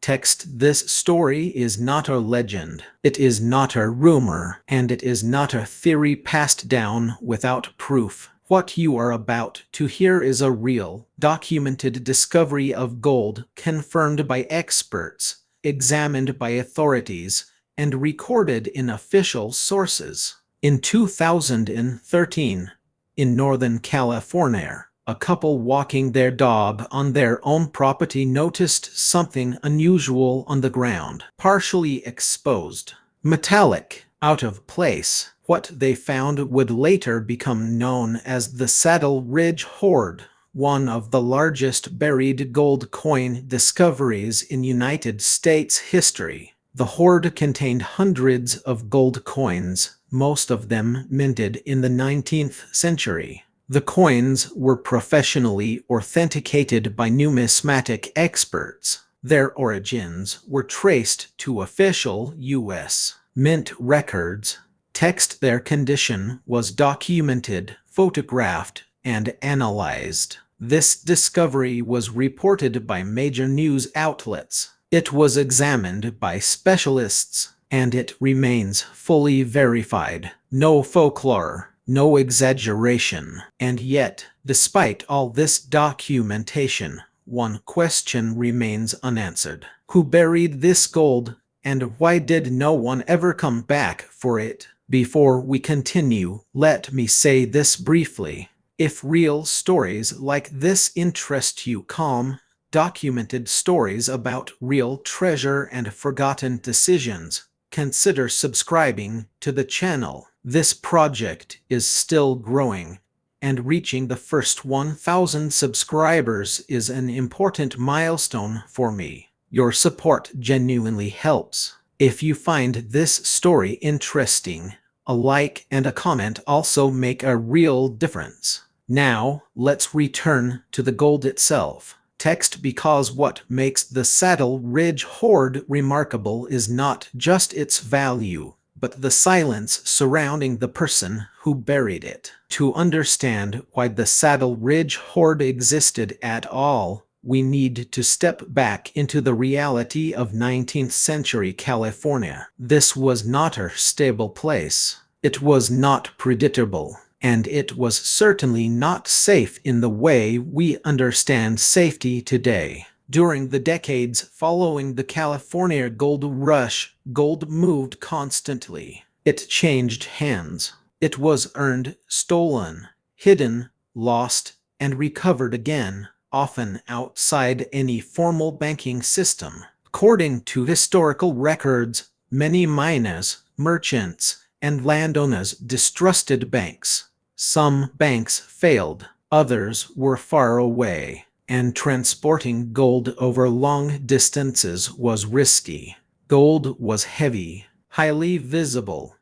Text: this story is not a legend, it is not a rumor, and it is not a theory passed down without proof. What you are about to hear is a real, documented discovery of gold, confirmed by experts, examined by authorities, and recorded in official sources. In 2013, in Northern California, a couple walking their dog on their own property noticed something unusual on the ground, partially exposed, metallic, out of place. What they found would later become known as the Saddle Ridge Hoard, one of the largest buried gold coin discoveries in United States history. The hoard contained hundreds of gold coins, most of them minted in the 19th century. The coins were professionally authenticated by numismatic experts. Their origins were traced to official U.S. Mint records. Text: their condition was documented, photographed, and analyzed. This discovery was reported by major news outlets. It was examined by specialists, and it remains fully verified. No folklore, no exaggeration. And yet, despite all this documentation, one question remains unanswered. Who buried this gold, and why did no one ever come back for it? Before we continue, let me say this briefly. If real stories like this interest you, documented stories about real treasure and forgotten decisions, consider subscribing to the channel. This project is still growing, and reaching the first 1,000 subscribers is an important milestone for me. Your support genuinely helps. If you find this story interesting, a like and a comment also make a real difference. Now, let's return to the gold itself. Text: because what makes the Saddle Ridge Hoard remarkable is not just its value, but the silence surrounding the person who buried it. To understand why the Saddle Ridge Hoard existed at all, we need to step back into the reality of 19th century California. This was not a stable place. It was not predictable. And it was certainly not safe in the way we understand safety today. During the decades following the California gold rush, gold moved constantly. It changed hands. It was earned, stolen, hidden, lost, and recovered again, often outside any formal banking system. According to historical records, many miners, merchants, and landowners distrusted banks. Some banks failed, others were far away, and transporting gold over long distances was risky. Gold was heavy, highly visible,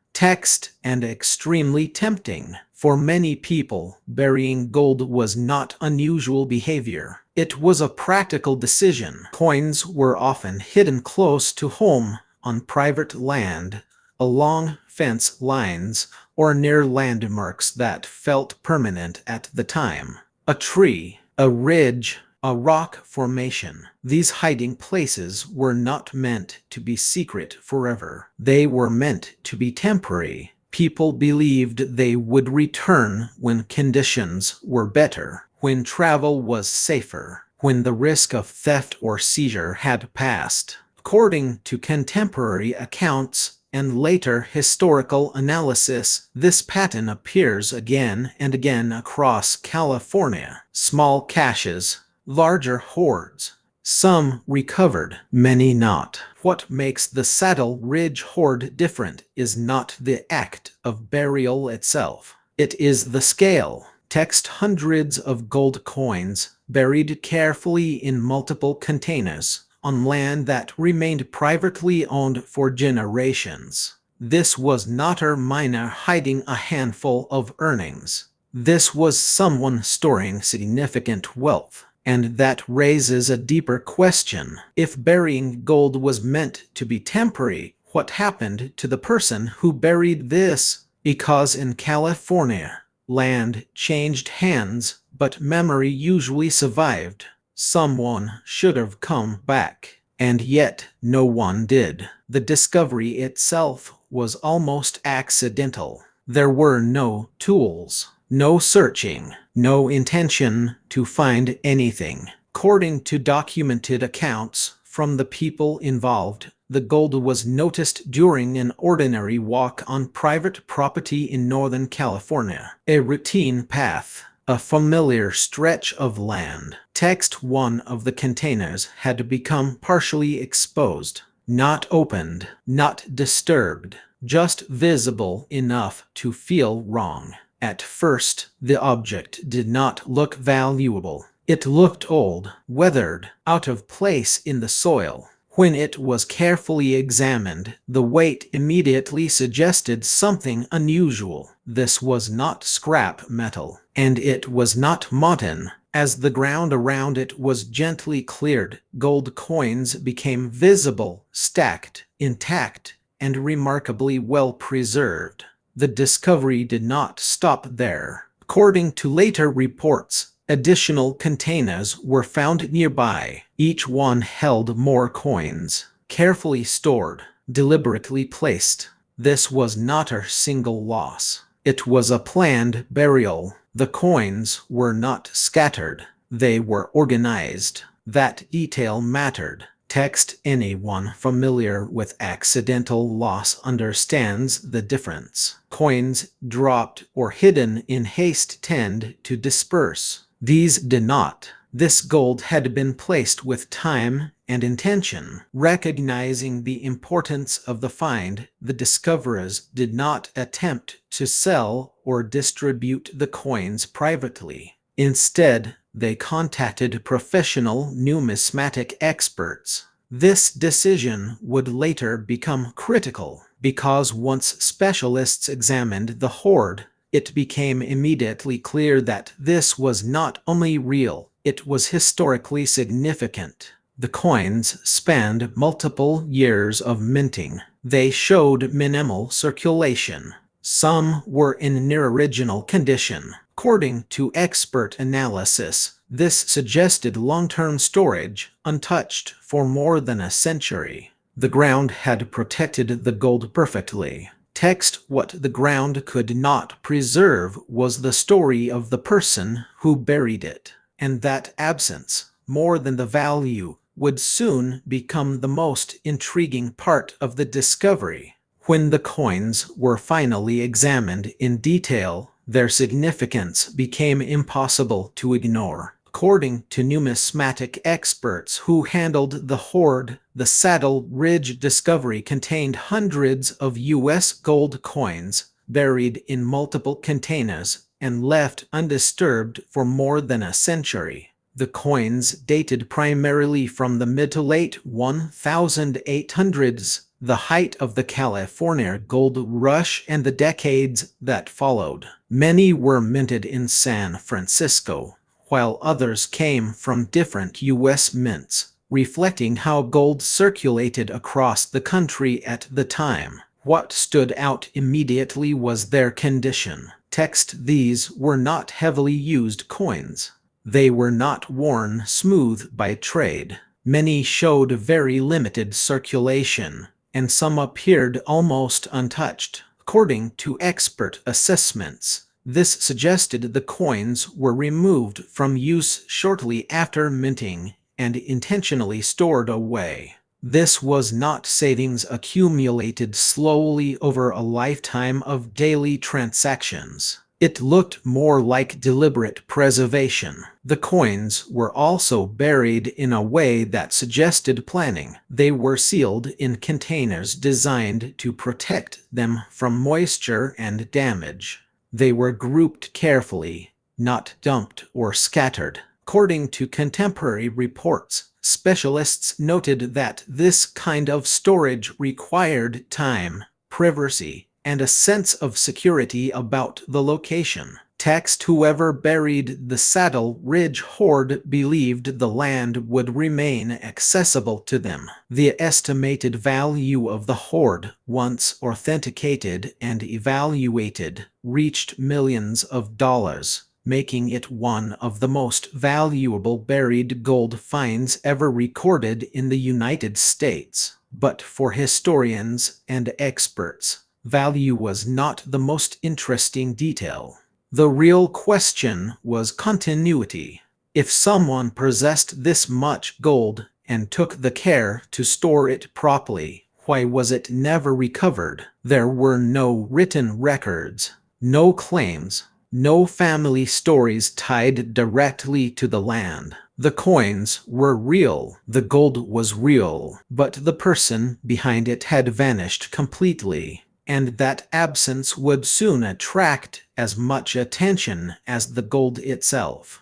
and extremely tempting. For many people, burying gold was not unusual behavior. It was a practical decision. Coins were often hidden close to home, on private land, along fence lines, or near landmarks that felt permanent at the time. A tree, a ridge, a rock formation. These hiding places were not meant to be secret forever. They were meant to be temporary. People believed they would return when conditions were better, when travel was safer, when the risk of theft or seizure had passed. According to contemporary accounts and later historical analysis, this pattern appears again and again across California. Small caches, larger hoards. Some recovered, many not. What makes the Saddle Ridge Hoard different is not the act of burial itself. It is the scale. Text: hundreds of gold coins, buried carefully in multiple containers, on land that remained privately owned for generations. This was not a miner hiding a handful of earnings. This was someone storing significant wealth. And that raises a deeper question. If burying gold was meant to be temporary, what happened to the person who buried this? Because in California, land changed hands, but memory usually survived. Someone should have come back, and yet no one did. The discovery itself was almost accidental. There were no tools, no searching, no intention to find anything. According to documented accounts from the people involved, the gold was noticed during an ordinary walk on private property in Northern California. A routine path, a familiar stretch of land. Text: one of the containers had become partially exposed, not opened, not disturbed, just visible enough to feel wrong. At first, the object did not look valuable. It looked old, weathered, out of place in the soil. When it was carefully examined, the weight immediately suggested something unusual. This was not scrap metal, and it was not modern. As the ground around it was gently cleared, gold coins became visible, stacked, intact, and remarkably well preserved. The discovery did not stop there. According to later reports, additional containers were found nearby. Each one held more coins, carefully stored, deliberately placed. This was not a single loss. It was a planned burial. The coins were not scattered. They were organized. That detail mattered. Text: anyone familiar with accidental loss understands the difference. Coins dropped or hidden in haste tend to disperse. These did not. This gold had been placed with time and intention. Recognizing the importance of the find, the discoverers did not attempt to sell or distribute the coins privately. Instead, they contacted professional numismatic experts. This decision would later become critical, because once specialists examined the hoard, it became immediately clear that this was not only real, it was historically significant. The coins spanned multiple years of minting. They showed minimal circulation. Some were in near original condition. According to expert analysis, this suggested long-term storage, untouched for more than a century. The ground had protected the gold perfectly. Text: what the ground could not preserve was the story of the person who buried it, and that absence, more than the value, would soon become the most intriguing part of the discovery. When the coins were finally examined in detail, their significance became impossible to ignore. According to numismatic experts who handled the hoard, the Saddle Ridge discovery contained hundreds of U.S. gold coins, buried in multiple containers, and left undisturbed for more than a century. The coins dated primarily from the mid to late 1800s, the height of the California gold rush and the decades that followed. Many were minted in San Francisco, while others came from different U.S. mints, reflecting how gold circulated across the country at the time. What stood out immediately was their condition. Text: these were not heavily used coins. They were not worn smooth by trade. Many showed very limited circulation, and some appeared almost untouched. According to expert assessments, this suggested the coins were removed from use shortly after minting and intentionally stored away. This was not savings accumulated slowly over a lifetime of daily transactions. It looked more like deliberate preservation. The coins were also buried in a way that suggested planning. They were sealed in containers designed to protect them from moisture and damage. They were grouped carefully, not dumped or scattered. According to contemporary reports, specialists noted that this kind of storage required time, privacy, and a sense of security about the location. Text: whoever buried the Saddle Ridge Hoard believed the land would remain accessible to them. The estimated value of the hoard, once authenticated and evaluated, reached millions of dollars. making it one of the most valuable buried gold finds ever recorded in the United States. But for historians and experts, value was not the most interesting detail. The real question was continuity. If someone possessed this much gold and took the care to store it properly, why was it never recovered? There were no written records, no claims, no family stories tied directly to the land. The coins were real, the gold was real, but the person behind it had vanished completely, and that absence would soon attract as much attention as the gold itself.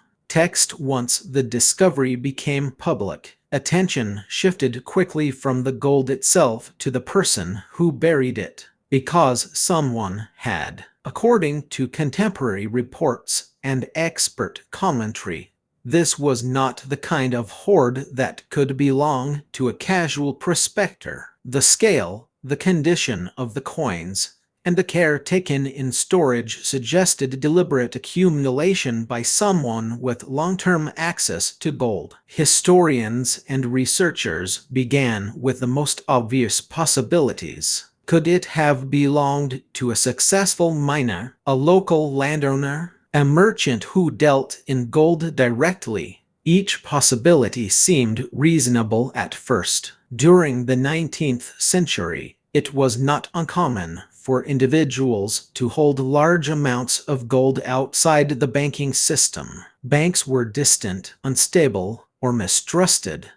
Once the discovery became public, attention shifted quickly from the gold itself to the person who buried it, because someone had, according to contemporary reports and expert commentary. This was not the kind of hoard that could belong to a casual prospector. The scale, the condition of the coins, and the care taken in storage suggested deliberate accumulation by someone with long-term access to gold. Historians and researchers began with the most obvious possibilities. Could it have belonged to a successful miner, a local landowner, a merchant who dealt in gold directly? Each possibility seemed reasonable at first. During the 19th century, it was not uncommon for individuals to hold large amounts of gold outside the banking system. Banks were distant, unstable, or mistrusted.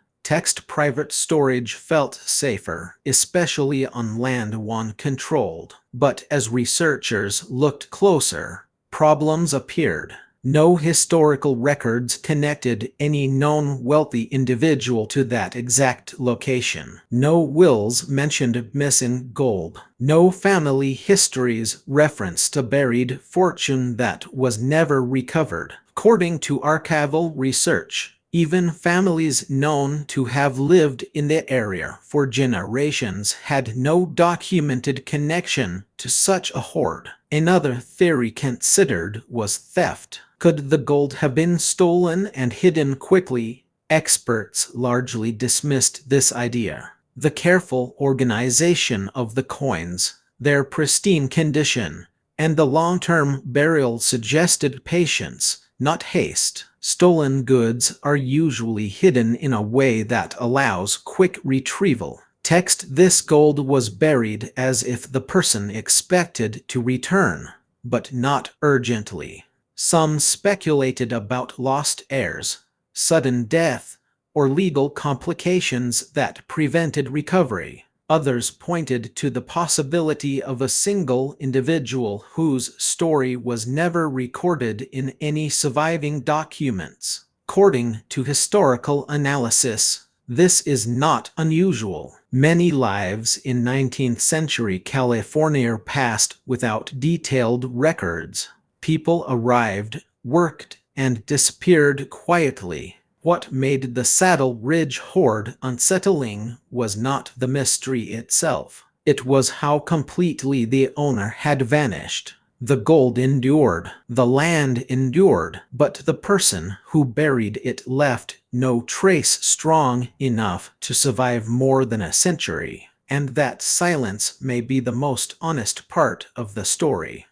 Private storage felt safer, especially on land one controlled. But as researchers looked closer, problems appeared. No historical records connected any known wealthy individual to that exact location. No wills mentioned missing gold. No family histories referenced a buried fortune that was never recovered. According to archival research, even families known to have lived in the area for generations had no documented connection to such a hoard. Another theory considered was theft. Could the gold have been stolen and hidden quickly? Experts largely dismissed this idea. The careful organization of the coins, their pristine condition, and the long-term burial suggested patience, not haste. Stolen goods are usually hidden in a way that allows quick retrieval. This gold was buried as if the person expected to return, but not urgently. Some speculated about lost heirs, sudden death, or legal complications that prevented recovery. Others pointed to the possibility of a single individual whose story was never recorded in any surviving documents. According to historical analysis, this is not unusual. Many lives in 19th century California passed without detailed records. People arrived, worked, and disappeared quietly. What made the Saddle Ridge Hoard unsettling was not the mystery itself. It was how completely the owner had vanished. The gold endured, the land endured, but the person who buried it left no trace strong enough to survive more than a century. And that silence may be the most honest part of the story.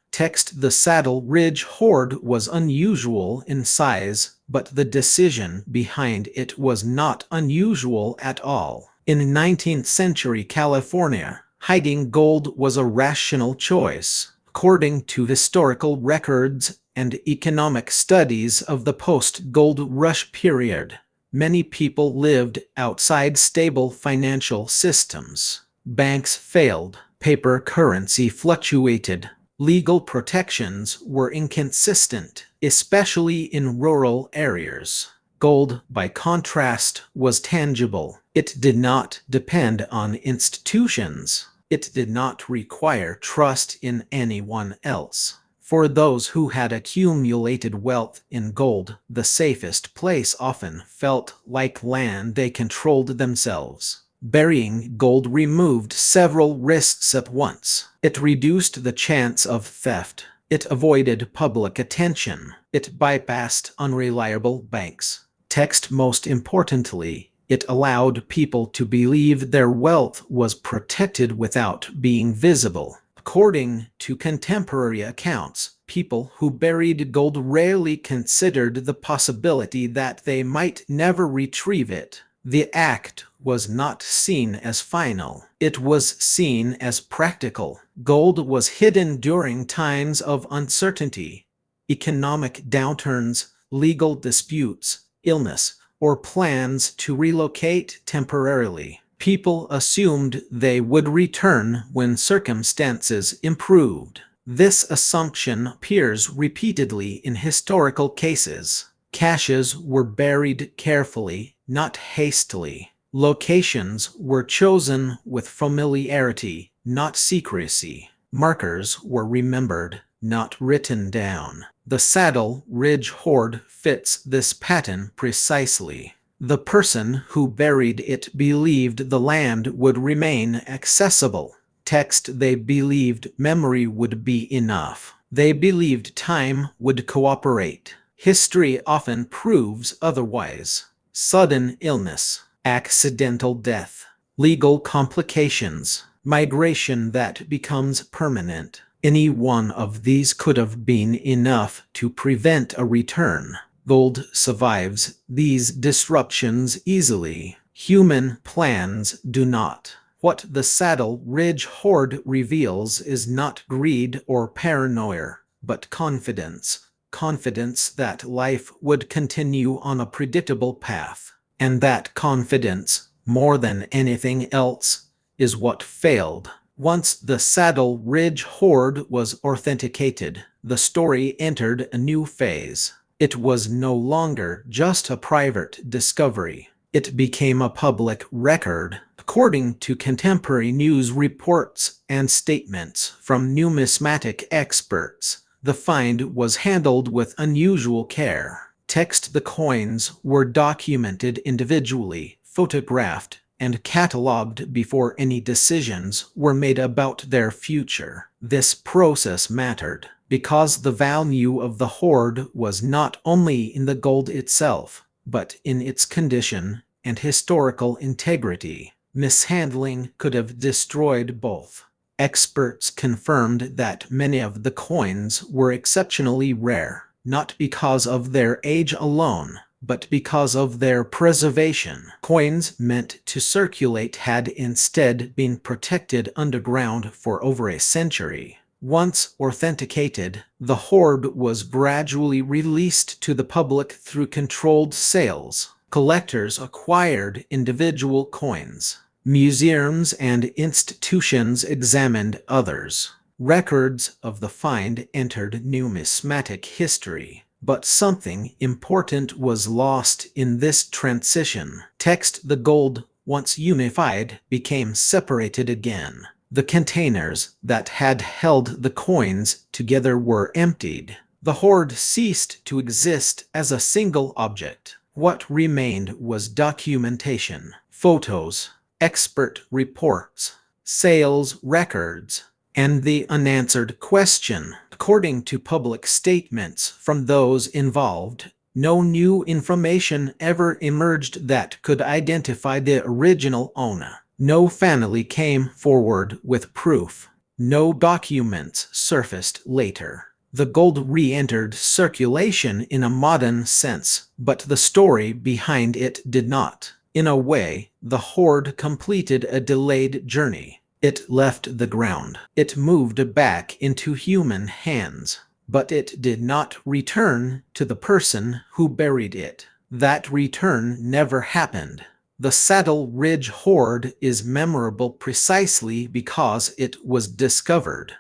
The Saddle Ridge Hoard was unusual in size, but the decision behind it was not unusual at all. In 19th century California, hiding gold was a rational choice. According to historical records and economic studies of the post-gold rush period, many people lived outside stable financial systems. Banks failed, paper currency fluctuated, legal protections were inconsistent, especially in rural areas. Gold, by contrast, was tangible. It did not depend on institutions. It did not require trust in anyone else. For those who had accumulated wealth in gold, the safest place often felt like land they controlled themselves. Burying gold removed several risks at once. It reduced the chance of theft. It avoided public attention. It bypassed unreliable banks. Text most importantly, it allowed people to believe their wealth was protected without being visible. According to contemporary accounts, people who buried gold rarely considered the possibility that they might never retrieve it. The act was not seen as final. It was seen as practical. Gold was hidden during times of uncertainty, economic downturns, legal disputes, illness, or plans to relocate temporarily. People assumed they would return when circumstances improved. This assumption appears repeatedly in historical cases. Caches were buried carefully, not hastily. Locations were chosen with familiarity, not secrecy. Markers were remembered, not written down. The Saddle Ridge Hoard fits this pattern precisely. The person who buried it believed the land would remain accessible. Text they believed memory would be enough. They believed time would cooperate. History often proves otherwise. Sudden illness, accidental death, legal complications, migration that becomes permanent. Any one of these could have been enough to prevent a return. Gold survives these disruptions easily. Human plans do not. What the Saddle Ridge Hoard reveals is not greed or paranoia, but confidence. Confidence that life would continue on a predictable path. And that confidence, more than anything else, is what failed. Once the Saddle Ridge Hoard was authenticated, the story entered a new phase. It was no longer just a private discovery. It became a public record. According to contemporary news reports and statements from numismatic experts, the find was handled with unusual care. The coins were documented individually, photographed, and catalogued before any decisions were made about their future. This process mattered because the value of the hoard was not only in the gold itself, but in its condition and historical integrity. Mishandling could have destroyed both. Experts confirmed that many of the coins were exceptionally rare, not because of their age alone, but because of their preservation. Coins meant to circulate had instead been protected underground for over a century. Once authenticated, the hoard was gradually released to the public through controlled sales. Collectors acquired individual coins. Museums and institutions examined others. Records of the find entered numismatic history. But something important was lost in this transition. The gold, once unified, became separated again. The containers that had held the coins together were emptied. The hoard ceased to exist as a single object. What remained was documentation, photos, expert reports, sales records, and the unanswered question. According to public statements from those involved, no new information ever emerged that could identify the original owner. No family came forward with proof. No documents surfaced later. The gold re-entered circulation in a modern sense, but the story behind it did not. In a way, the hoard completed a delayed journey. It left the ground. It moved back into human hands. But it did not return to the person who buried it. That return never happened. The Saddle Ridge Hoard is memorable precisely because it was discovered.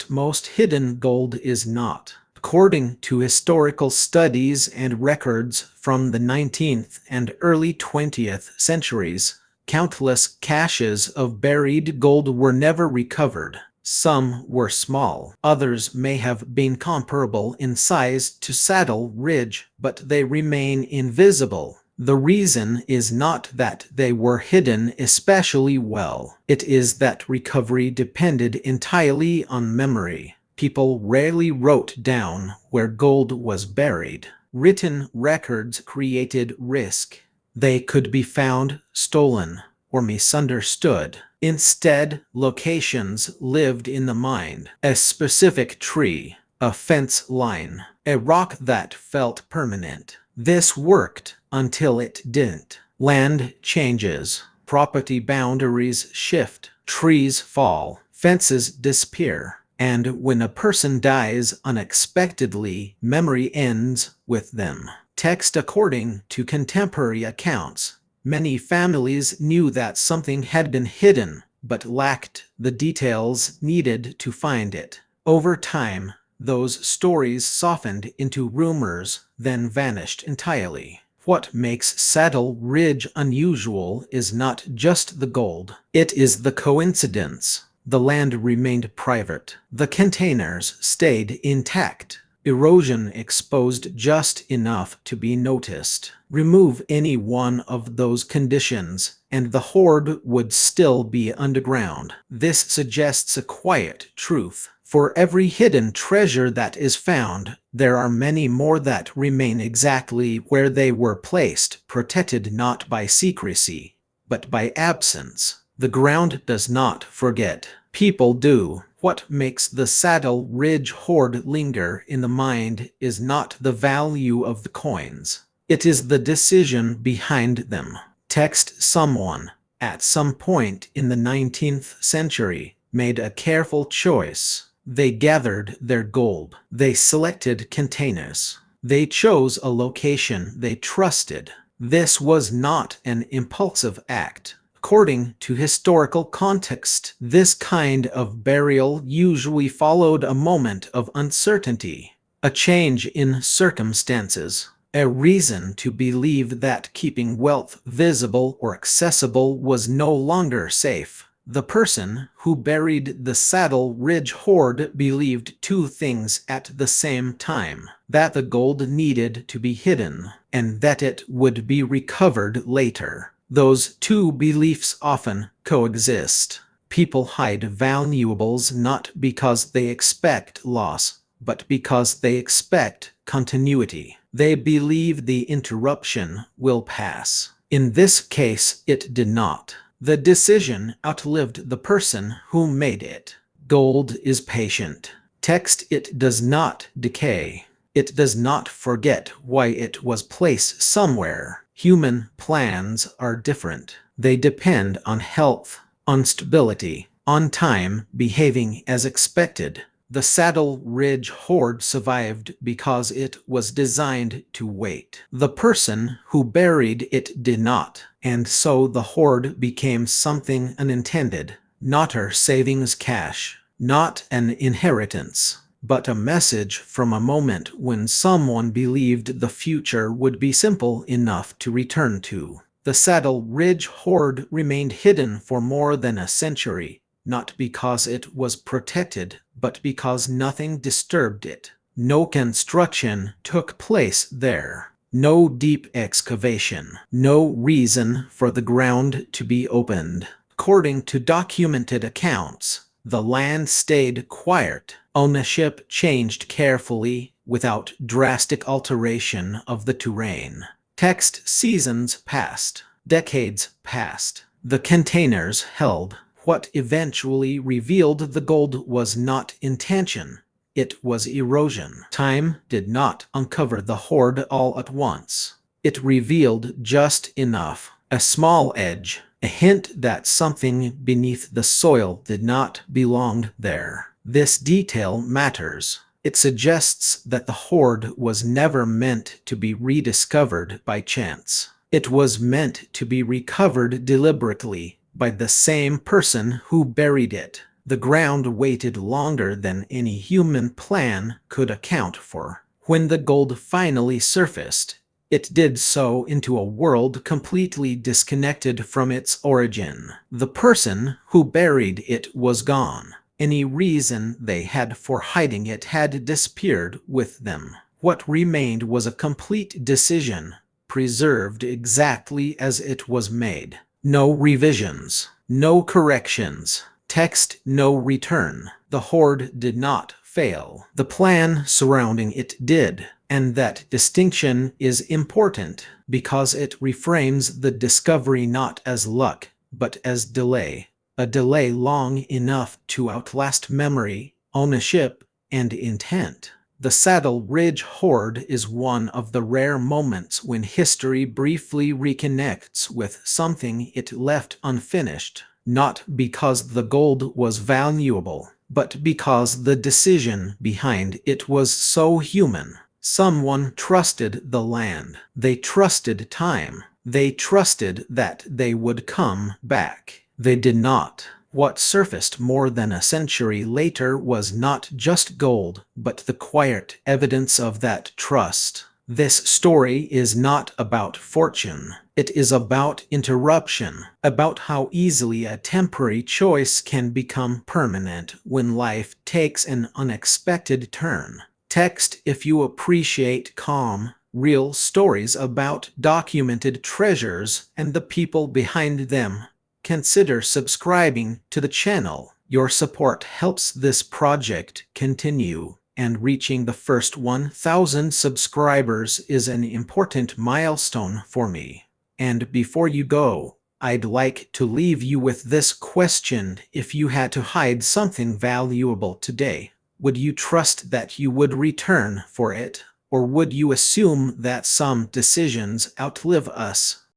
Most hidden gold is not. According to historical studies and records from the 19th and early 20th centuries, countless caches of buried gold were never recovered. Some were small. Others may have been comparable in size to Saddle Ridge, but they remain invisible. The reason is not that they were hidden especially well. It is that recovery depended entirely on memory. People rarely wrote down where gold was buried. Written records created risk. They could be found, stolen, or misunderstood. Instead, locations lived in the mind. A specific tree, a fence line, a rock that felt permanent. This worked until it didn't. Land changes. Property boundaries shift. Trees fall. Fences disappear. And when a person dies unexpectedly, memory ends with them. Text according to contemporary accounts. Many families knew that something had been hidden, but lacked the details needed to find it. Over time, those stories softened into rumors, then vanished entirely. What makes Saddle Ridge unusual is not just the gold. It is the coincidence. The land remained private. The containers stayed intact. Erosion exposed just enough to be noticed. Remove any one of those conditions, and the hoard would still be underground. This suggests a quiet truth. For every hidden treasure that is found, there are many more that remain exactly where they were placed, protected not by secrecy, but by absence. The ground does not forget. People do. What makes the Saddle Ridge Hoard linger in the mind is not the value of the coins. It is the decision behind them. Text someone, at some point in the 19th century, made a careful choice. They gathered their gold. They selected containers. They chose a location they trusted. This was not an impulsive act. According to historical context, this kind of burial usually followed a moment of uncertainty, a change in circumstances, a reason to believe that keeping wealth visible or accessible was no longer safe. The person who buried the Saddle Ridge Hoard believed two things at the same time: that the gold needed to be hidden, and that it would be recovered later. Those two beliefs often coexist. People hide valuables not because they expect loss, but because they expect continuity. They believe the interruption will pass. In this case, it did not. The decision outlived the person who made it. Gold is patient. Text it does not decay. It does not forget why it was placed somewhere. Human plans are different. They depend on health, on stability, on time behaving as expected. The Saddle Ridge Hoard survived because it was designed to wait. The person who buried it did not, and so the hoard became something unintended, not our savings cash, not an inheritance, but a message from a moment when someone believed the future would be simple enough to return to. The Saddle Ridge Hoard remained hidden for more than a century, not because it was protected, but because nothing disturbed it. No construction took place there. No deep excavation. No reason for the ground to be opened. According to documented accounts, the land stayed quiet. Ownership changed carefully without drastic alteration of the terrain. Text seasons passed. Decades passed. The containers held. What eventually revealed the gold was not intention. It was erosion. Time did not uncover the hoard all at once. It revealed just enough. A small edge. A hint that something beneath the soil did not belong there. This detail matters. It suggests that the hoard was never meant to be rediscovered by chance. It was meant to be recovered deliberately by the same person who buried it. The ground waited longer than any human plan could account for. When the gold finally surfaced, it did so into a world completely disconnected from its origin. The person who buried it was gone. Any reason they had for hiding it had disappeared with them. What remained was a complete decision, preserved exactly as it was made. No revisions, no corrections, text no return. The hoard did not fail. The plan surrounding it did. And that distinction is important because it reframes the discovery not as luck, but as delay. A delay long enough to outlast memory, ownership, and intent. The Saddle Ridge Hoard is one of the rare moments when history briefly reconnects with something it left unfinished, not because the gold was valuable, but because the decision behind it was so human. Someone trusted the land. They trusted time. They trusted that they would come back. They did not. What surfaced more than a century later was not just gold, but the quiet evidence of that trust. This story is not about fortune. It is about interruption, about how easily a temporary choice can become permanent when life takes an unexpected turn. Text if you appreciate calm, real stories about documented treasures and the people behind them. Consider subscribing to the channel. Your support helps this project continue, and reaching the first 1,000 subscribers is an important milestone for me. And before you go, I'd like to leave you with this question: if you had to hide something valuable today, would you trust that you would return for it, or would you assume that some decisions outlive us?